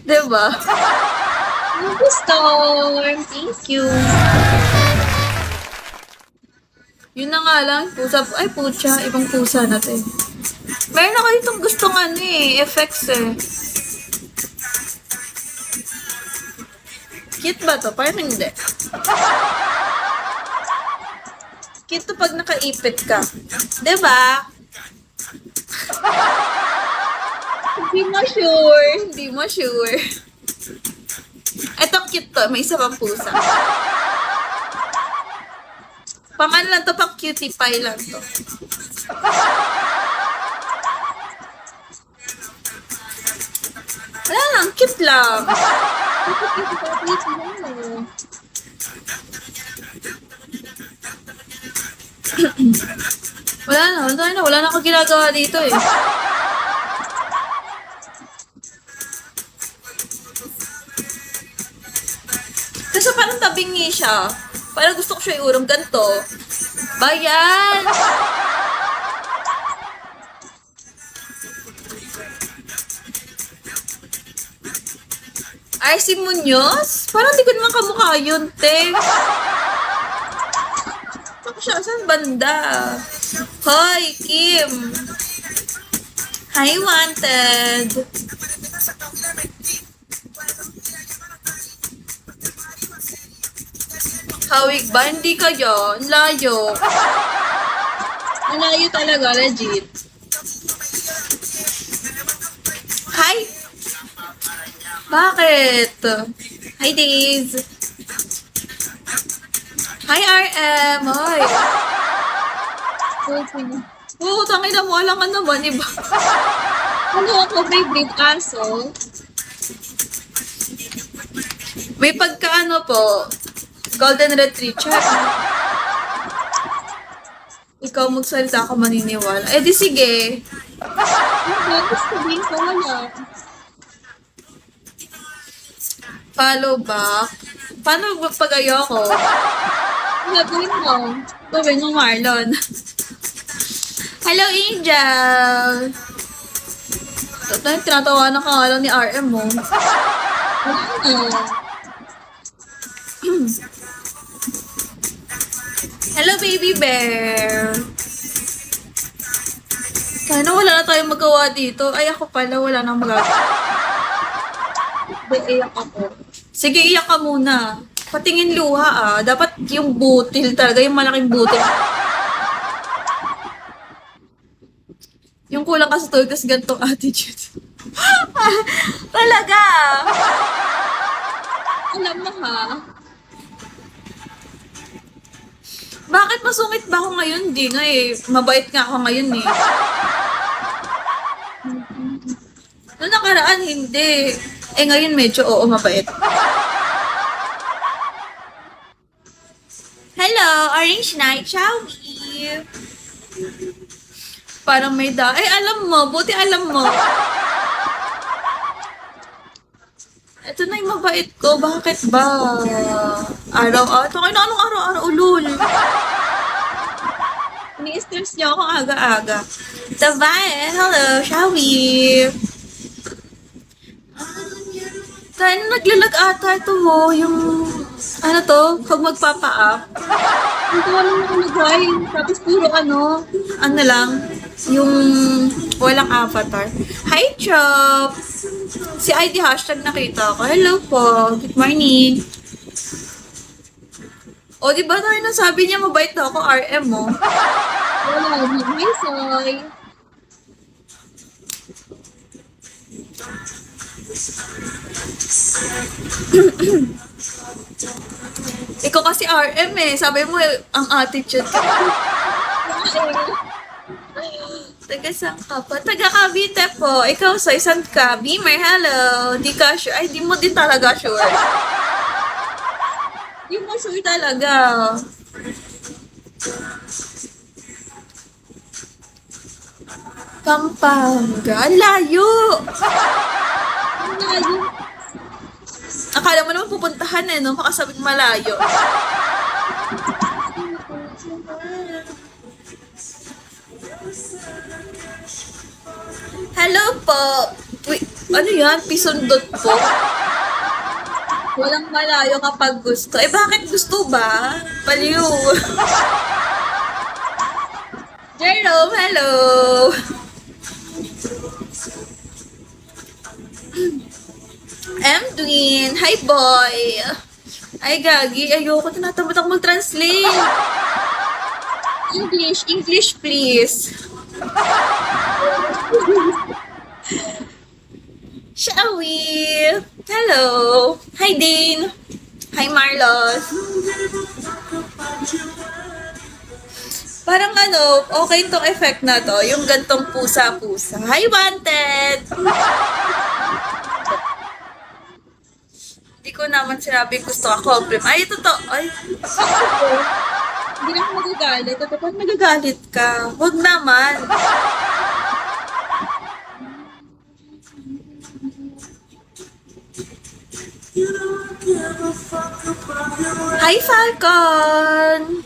Diba? Thank you, Storm. Thank you. Yun na nga lang, pusa, ay pucha, ibang pusa na to eh. Meron ako itong gustong ano eh, effects eh. Cute ba to? Parang hindi. Cute to pag nakaipit ka. Diba? Hindi mo sure. Hindi mo sure. Ito cute to, may isa pang pusa. Pangan lang to, pang cutie pie lang to. Wala lang, cute lang. Wala na ako ginagawa dito eh. Kasi parang tabingi siya. Parang gusto ko siya iurong ganito. Bayan! RC Munoz? Parang di ko naman kamukha yun, te. Ako siya, saan banda? Hoy, Kim! Hi, wanted! Hawig ba? Hindi kayo. Ang layo. Malayo talaga, legit. Hi! Bakit? Hi, Days! Hi, RM! Hoy! Oo, tangina mo. Alam ka naman, iba. Ano ako, favorite aso? May pagkaano po, Golden Retriever. Ikaw magsalita ako maniniwala. Eh di sige. Gusto sabihin ko wala. Follow back. Paano pag ayoko? Gagawin mo. Gawin mo, Marlon. Hello, Angel! Tinatawanan ka nga lang ni RM mo. Ano? Hello, baby bear! Sana wala na tayong magawa dito. Ay, ako pala, wala nang magagawa. Iyak ako. Sige, iyak ka muna. Patingin luha ah. Dapat yung butil talaga, yung malaking butil. Yung kulang ka sa tulog, kasi gantong attitude. Talaga! Alam mo ha? Bakit masungit ba ako ngayon? Di nga eh. Mabait nga ako ngayon eh. Noong nakaraan, hindi. Eh ngayon medyo oo, mabait. Hello, Orange Night, Chowie! Parang may Ay, alam mo. Buti alam mo. Ito na yung mabait ko. Bakit ba? Araw-araw. Ito kayo na anong araw-araw ulul. Ni-stress niyo ako aga-aga. Davine, hello, Shawi. Tayo na naglalag ata ito mo. Yung, ano to, pag magpapa-up. Hindi ko alam na nilagay. Tapos puro Ano lang, yung walang avatar. Hi, Chop! Si ID hashtag nakita ko. Hello po. Good morning. O, di ba tayo nasabi niya mabait na ako, RM mo? wala. Hi, Soy. Ikaw kasi RM eh. Sabi mo, ang attitude ko. Taga saan ka pa? Taga Cavite po. Ikaw, Soy, saan ka? Beamer, hello. Di ka sure. Ay, di mo din talaga sure. Di mo sure talaga. Pampanga. Ang layo. Malayo. Akala mo naman pupuntahan eh, no? Makasabing malayo. Hello po. Wait, Ano yan? Pisundot po? Walang malayo kapag gusto. Eh, bakit gusto ba? Paliw. Jerome, hello! Emdwin, hi boy! Ay, gagi, ayoko, tinatamad ako mag-translate. English, English, please. Shall we? Hello! Hi, Dane! Hi, Marlos! Parang ano, okay tong effect na to, yung gantong pusa-pusa. Hi, Wanted! Hindi ko naman sinabi gusto ka compliment. Ay, totoo. Ay, hindi na ako magagalit. At ba't nagagalit ka? Huwag naman. Hi, Falcon!